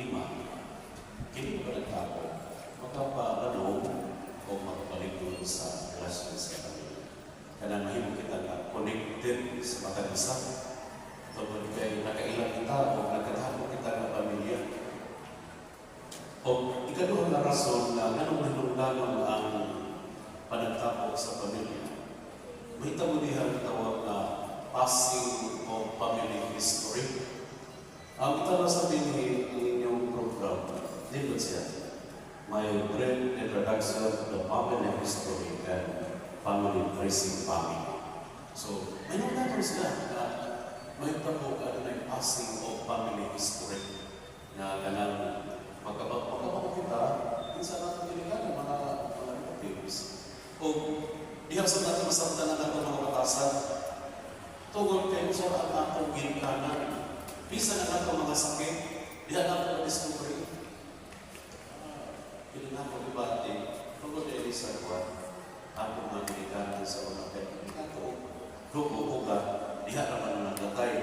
biktima. Kini ba nagtako? Magkapalanong o magpaligod sa relasyon sa pamilya. Kaya mahimo kita na connected sa matag isa. Tungkol kay nakailang kita o nagkatako kita ng pamilya. O ikaduhang na rason na anong hinungdanon ang panagtapok sa pamilya. May tamudihan tawag na passing of family history. Ang ito na sabihin ng inyong program, dito siya. My brief introduction to the family history and family tracing family. So, may nagtatang sila na may tabo at may passing of family history na ganang magkabang kita, minsan natin pilihan ng mga relatives. O, dihaw sa natin masamtan na natin mga batasan, tungkol kayo sa atong ginikanan, bisa na natin mga sakit, diha natin na-discovery. Hindi natin ibati, tungkol kayo sa kuwan, atong mga ginikanan sa mga ito, dugo-uga, diha naman na naglatay.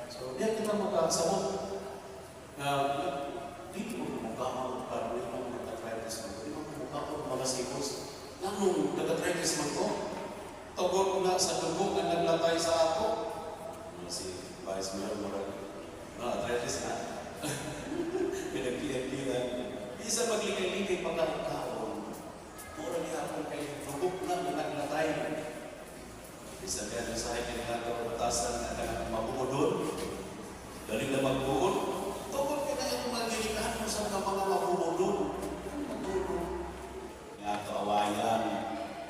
So, diha kita magkakasabot. Dito mo mukha para may mga nag-arthritis mo. Dito mo mukha ko mga sikos. Nung nag-arthritis mo ko, tawag ko na sa dugo na naglatay sa ako. Si Vice Mayor Morag, arthritis na. Pinag-liyan-liyan. Isa paglikay-likay pagkakaon. Mura niya ako kay dugo na naglatay. Isa kaya sa akin na batasan na mabubudod. Dali na magbukod. Tawag ka na yung magigikahan mo sa mga mabubudod. Mabubudod. Nga kaawayan,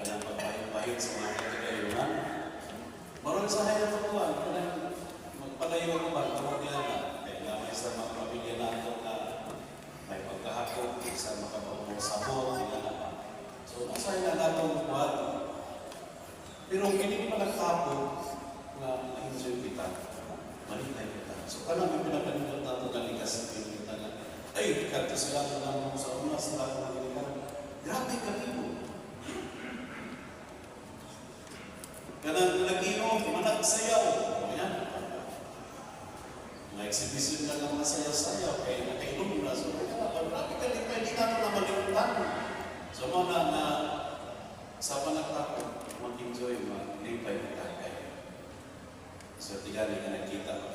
kanang pagpahit-pahit sa mga kagayunan. Maroon sa hayat ako kanang magpalayo ako ba, tawag niya na. Kaya may sa mga pamilya nato na may pagkahakot, sa makabawang sabot, so nasaya na natong buwan. Pero hindi pa nagtapo na na-enjoy kita, malintay kita. So kanang may pinapanigot nato kaligas sa kita na, ay, kanto sila na naman sa una, sila na nagilikan. Grabe kami mo. Kanang nag-inom, managsayaw. Ayan. Mga exhibition ka ng mga sayaw-sayaw, kaya nakainom na. So, grabe ka, hindi ka na malimutan. So, mga na sa panagtapon, mag-enjoy, mag-lipay na kaya. So, tigali ka nakita mo.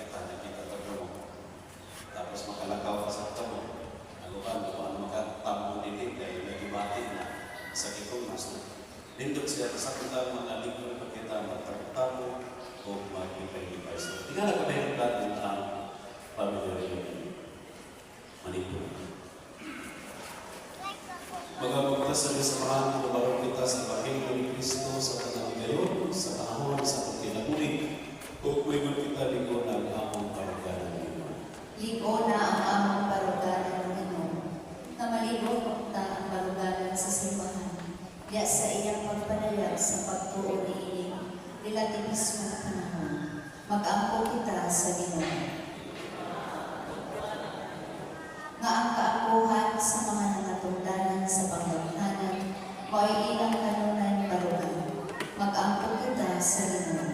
Tapos makalagaw ka sa tamo. Ano makatamo din kaya nagibati na sa kitong maso. Lindot siya sa kita mga lingkod na kita magtagtamo o mag-lipay-lipay. So, tingnan na kami ng natin ang pamilya rin. Manipur. Magpapagdasal sa samahan ng barong kita sa Bahilo ni Cristo sa panahon ngayon, sa panahon sa pagkinabuhi. Kukuigon kita ligo na ang among paruganan ng Ino. Ligo na ang among paruganan ng Ino, na maligo na ang paruganan sa simbahan. Diya sa iyang pagpanayag sa pagtuo ni Ining, relativismo na panahon. Mag-ampo kita sa Ino. Nga ang kaakuhan sa mga nangatungdanan sa panggamhanan, o ay ilang kanunay barugan. Mag-ampo kita sa Ino.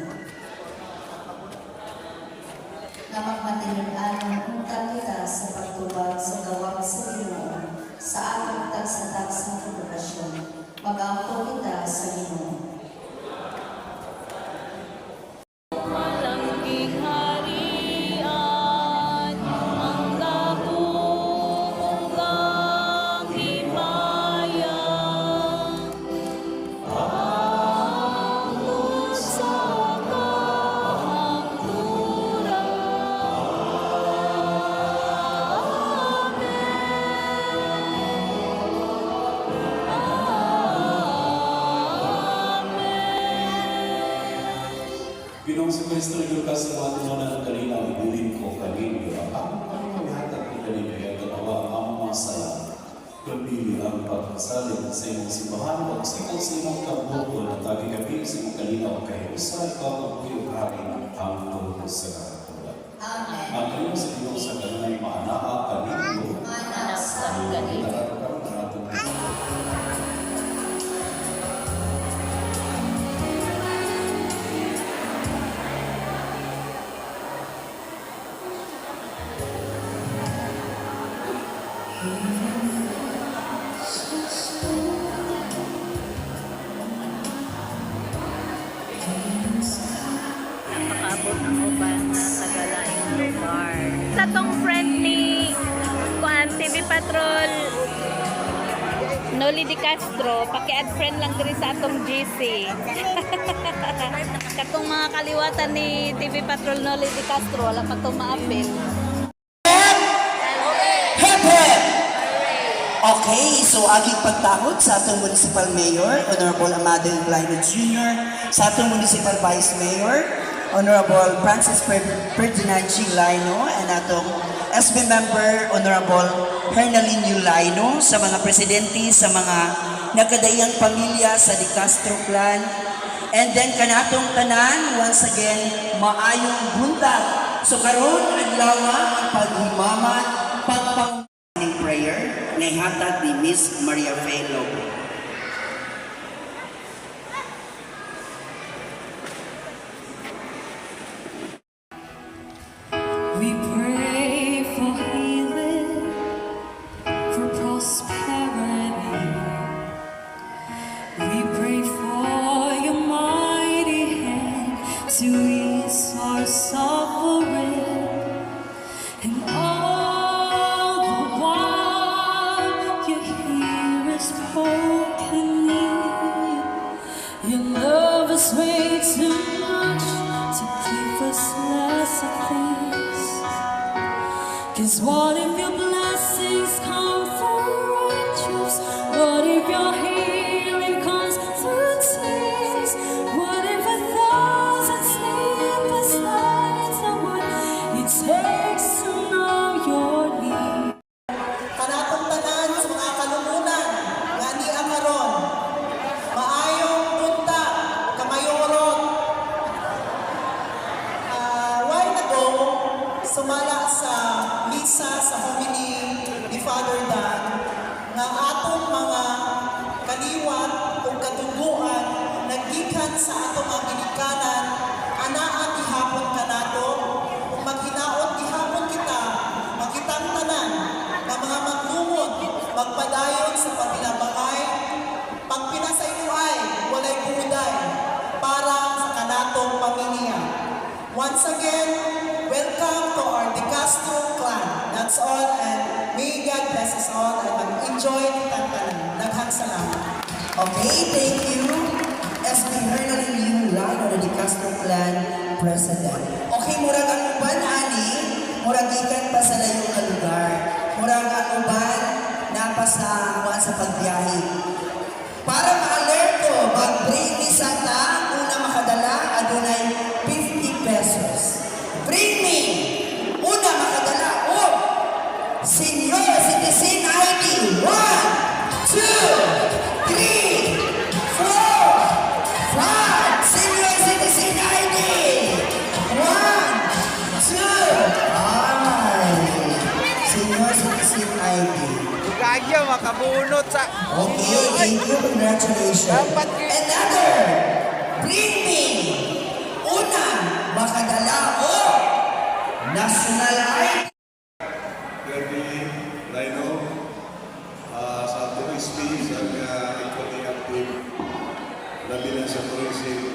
Na magmatilian unta kita sa pagtubag sa gawang sa Ginoo sa atong tagsa-tagsang edukasyon. Mag-ampo kita sa Ginoo. Ginong si Kristo yung kasi mga tinuna ng kanina, ibulin ko kanino. Ang mahatag ko kanino, kaya ganawa ang masaya. Pabili ang pagkasalit sa imong simbahan, o sa imong kabuto na tagi kami sa imong kanina o kayo sa ikaw ang kuyuharin ang tuho sa kakatulan. Amen. Ang kayo sa iyong sa kanina, maanaa kanino. Maanaa sa kanino. Napakaabot ang uban na tagalaing lugar. Sa tong friend ni Kuan TV Patrol Noli Di Castro, paki-add friend lang diri sa atong GC. Katong mga kaliwatan ni TV Patrol Noli Di Castro, wala pa itong ma-appeal. Okay, so aging pagtahod sa atong Municipal Mayor, Honorable Amado Inclino Jr., sa atong Municipal Vice Mayor, Honorable Francis Ferdinand G. Lino, and atong SB Member, Honorable Hernalyn Yulaino, sa mga presidente, sa mga nagkadayang pamilya sa Di Castro clan, and then kanatong tanan, once again, maayong buntag. So karon adlaw ang paghimamat, pagpang prayer na ihatag ni Miss Maria Felo. We pray for healing, for prosperity. We pray for your mighty hand to ease our suffering. And all the while you hear us broken need. Your love is way too much to keep us less at peace. 'Cause what if your blessings come through raindrops? What if your healing comes through tears? What if 1,000 sleepless nights are what it takes to know your need? Kanatong tanan sa mga kalumunan nga ni akaron maayong punta kamayorot. While ago sumala sa misa sa homily ni Father Dan nga atong mga kaliwat ug katuguan naggikan sa atong mga ginikanan anaa gihapon kanato ug maghinaot gihapon kita makitang tanan nga mga maglumod magpadayon sa pagpinabangay pagpinasayuay walay buday para sa kanatong pamilya. Once again, welcome to our Di Castro clan. That's all, and may God bless us all and mag-enjoy kitang tanan. Daghang salamat. Okay, thank you. SB Hernalyn Yulaino, the Di Castro Clan President. Okay, murag ang uban, ani, murag ikan pa sa layong na lugar. Murag ang uban, napasa sa pagbiyahe. Para ma-alerto, mag-bring ni Santa, una makadala, adunay 50 pesos. Bring me! Una makadala, Senior Citizen ID. 1, 2, 3, 4, 5. Senior Citizen ID. 1, 2, ay. Senior Citizen ID. Kaya makabunot sa... Okay, thank you. Congratulations. Another. Bring me. Una, makadala National ID. Kirby Lino, sa PSP, sa equally active, labi na sa policy,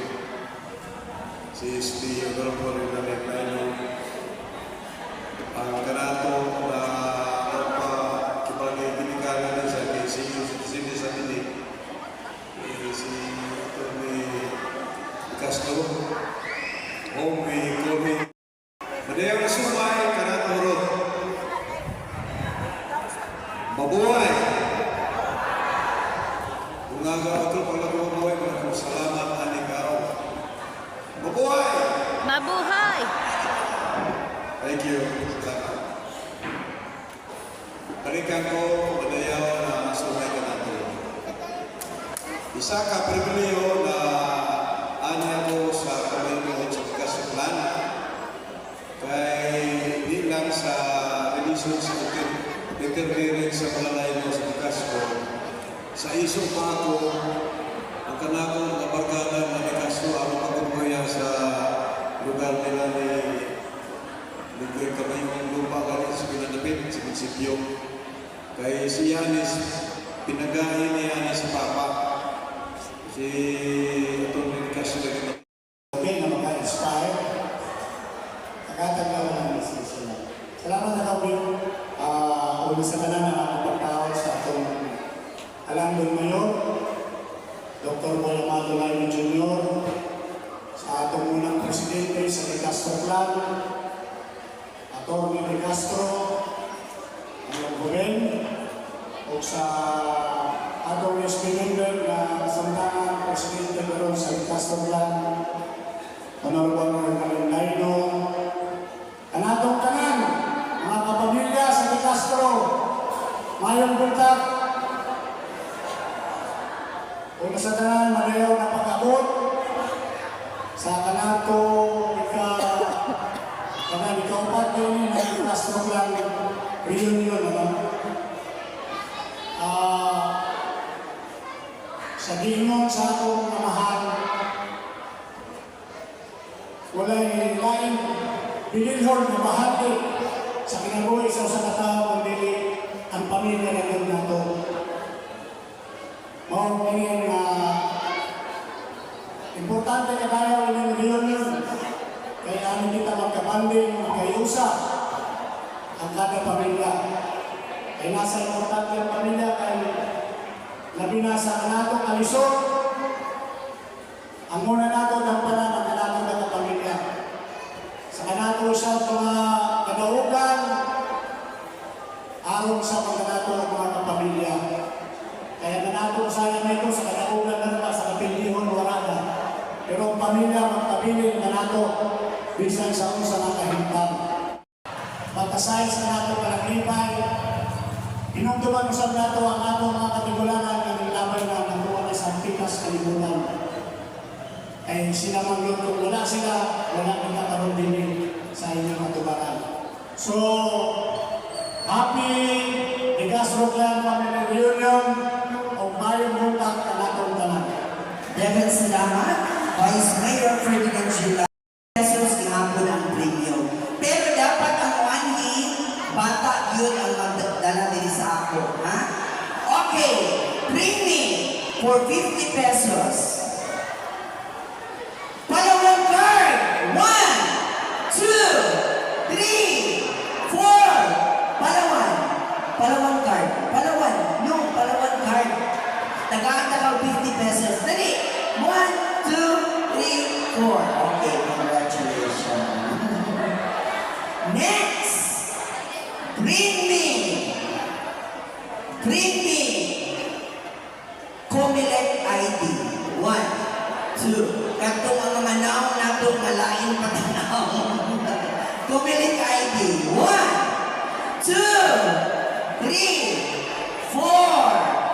si SP, Honorable Lino, ang kanato na kipagay binikalan sa senior citizen sa Pinik, si Atty. Castro, may COVID. Madayaw na sumay, kanato ron. Mabuhay! Kung nga ito pag mabuhay, maraming salamat ani Karo. Mabuhay! Mabuhay! Thank you. Salamat. Balikan ko, madayaw na sumay ka nato. Isa ka pribileo na anya ko sa Kalino at sa Kasuklan. Kay di lang sa religion sa interviewing sa Palalay mo sa Castro. Sa iso pa ako, ang kanakong mga barkada na ni Castro, ang pagkukuya sa lugar nila ni Ligay kami yung lupa galing sa pinadapit, sa prinsipyo. Kay si Yanis, pinagahin ni Yanis sa Papa. Si Atty. Castro naging okay na maka-inspire. Nagkataglaw ng message sila. Salamat na kawin. Una sa tanan na nakapagtawag sa atong Alangdon Mayor, Dr. Boy Amado Laino Jr., sa atong unang presidente sa De Castro Clan, Atty. De Castro, ang Goben, o sa atong SB member na kasamtangan presidente karon sa De Castro Clan, Honorable Margaret Laino, ang atong tanan, mga kapamilya sa De Castro, mayong buntag, kung sa tanan, malayaw na pag-abot, sa kanato, ikaupat din na De Castro Clan reunion, sa giingon sa atong mahal, walay lain bilinhon na bahagi sa kinabuhi sa usa ka tawo kundi ang pamilya na gyud nato. Mao kini nga importante kadayon ining reunion kay ano kita magkabanding magkayusa ang kada pamilya. Kay nasa importante ang pamilya kay labi na sa kanatong alisod. Ang muna nato ng panang ang kanatong nagkapamilya. Sa kanato sa mga kadaugan, aron sa pagkanato ng mga kapamilya. Kaya kanato sa yaman ito, sa kadaugan na naman, sa kapilihon, wala na. Pero ang pamilya, magpabiling kanato, bisan sa unsa na kahintang. Pagkasay sa nato panaglipay, inungtuman usap nato ang ato mga katigulangan na nilabay na natuwa sa antikas kalibutan. Ay sila magluto, wala sila, wala nagkakaroon din sa inyong matubaran. So, happy De Castro Clan Family Reunion o mayong buntag ka natong tanan. David salamat, Vice Mayor Ferdinand Gila. Pesos ihapon ang premium. Pero dapat ang wani, bata yun ang magdala din sa ako. Ha? Okay, premium for 50 pesos. Palawang card! 1, 2, 3, 4. Palawang card. Palawang card. Tagaan 50 pesos. Dali! 1, 2, 3, 4. Okay, congratulations. Next! Bring me Comelec ID. 1, 2. Katong ang manaw nato malain patanaw. Comelec ID. 1, 2, 3, 4.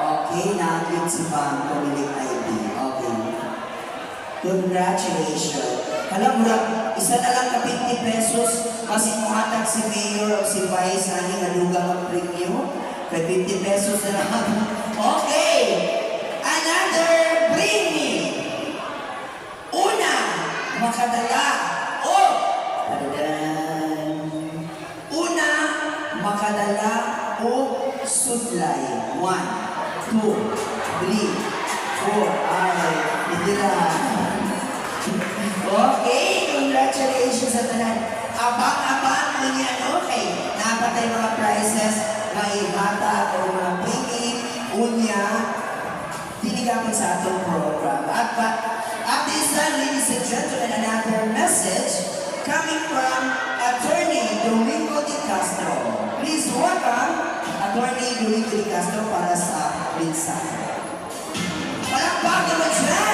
Okay, nakit si Bang Comelec ID. Okay. Congratulations. Alam mo lang, isa na lang ka 50 pesos kasi muhatag si Mayor o si Vice na nalugang ang premium. Kaya 50 pesos na lang. Okay! Another premium! Una, makadala. Oh! Una, makadala o sudlay. 1, 2, 3, 4. Ay, hindi na. Okay, congratulations sa tanan. Abang-abang mo niyan, okay. Napatay mga prizes, may bata o mga premium, unya, tinigapan sa atong program. At this time, ladies and gentlemen, another message coming from Attorney Domingo De Castro. Please welcome Attorney Domingo De Castro para sa mensahe. Palakpakan mo dyan!